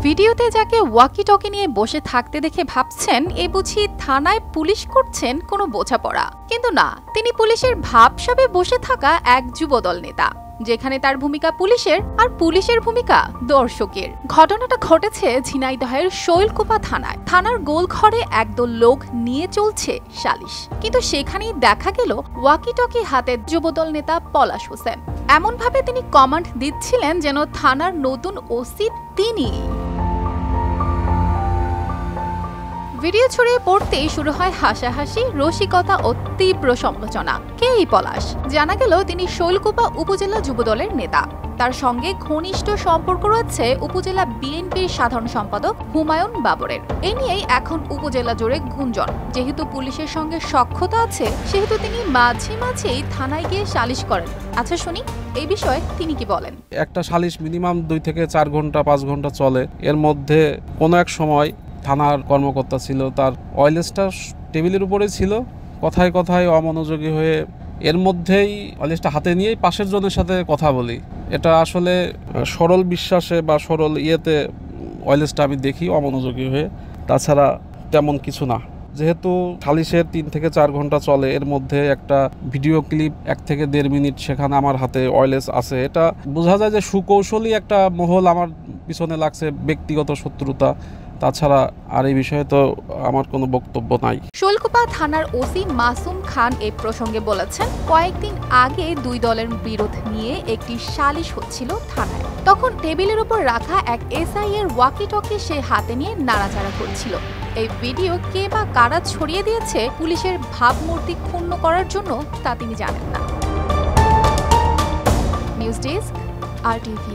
ভিডিওতে যাকে walkie talkie নিয়ে বসে থাকতে দেখে ভাবছেন এ বুঝি থানায় পুলিশ করছেন কোনো বোঝাপড়া, কিন্তু না, তিনি পুলিশের ভাবসাবে বসে থাকা এক যুবদল নেতা, যেখানে তার ভূমিকা পুলিশের আর পুলিশের ভূমিকা দর্শকের। ঘটনাটা ঘটেছে ঝিনাইদহের শৈলকুপা থানায়। থানার গোলঘরে একদল লোক নিয়ে চলছে সালিশ, কিন্তু সেখানেই দেখা গেল ওয়াকি টকি হাতে যুবদল নেতা পলাশ হোসেন। এমন ভাবে তিনি কমান্ড দিচ্ছিলেন যেন থানার নতুন ওসি তিনি। ভিডিও ছড়িয়ে পড়তেই শুরু হয় হাসাহাসি, রসিকতা ও তীব্র সমালোচনা। কে এই পলাশ? জানা গেল তিনি শৈলকুপা উপজেলা যুবদলের নেতা। তার সঙ্গে ঘনিষ্ঠ সম্পর্ক রয়েছে উপজেলা বিএনপির সাধারণ সম্পাদক হুমায়ুন বাবরের। এ নিয়েই এখন উপজেলা জুড়ে গুঞ্জন। যেহেতু পুলিশের সঙ্গে সখ্যতা আছে, সেহেতু তিনি মাঝে মাঝেই থানায় গিয়ে সালিশ করেন। আচ্ছা শুনি এই বিষয়ে তিনি কি বলেন। একটা সালিশ মিনিমাম 2 থেকে 4 ঘন্টা 5 ঘন্টা চলে। এর মধ্যে কোনো এক সময় থানার কর্মকর্তা ছিল, তার ওয়্যারলেসটা টেবিলের উপরে ছিল, কথায় কথায় অমনোযোগী হয়ে এর মধ্যেই ওয়্যারলেসটা হাতে নিয়েই পাশের জনের সাথে কথা বলি। এটা আসলে সরল বিশ্বাসে বা সরল ইয়েতে ওয়্যারলেসটা আমি দেখি অমনোযোগী হয়ে, তাছাড়া তেমন কিছু না। যেহেতু সালিশের 3 থেকে 4 ঘন্টা চলে, এর মধ্যে একটা ভিডিও ক্লিপ 1 থেকে 1.5 মিনিট সেখানে আমার হাতে ওয়্যারলেস আছে। এটা বোঝা যায় যে সুকৌশলী একটা মহল আমার পিছনে লাগছে, ব্যক্তিগত শত্রুতা। তাছাড়া আর এই বিষয়ে তো আমার কোনো বক্তব্য নাই। শৈলকুপা থানার ওসি মাসুম খান এই প্রসঙ্গে বলেছেন, কয়েকদিন আগে 2 দলের বিরোধ নিয়ে একটি সালিশ হচ্ছিল থানায়। তখন টেবিলের উপর রাখা এক এসআই এর ওয়াকি টকি সে হাতে নিয়ে নাড়াচাড়া করছিল। এই ভিডিও কে বা কারা ছড়িয়ে দিয়েছে পুলিশের ভাবমূর্তি ক্ষুণ্ণ করার জন্য তা তিনি জানেন না। News desk, RTV।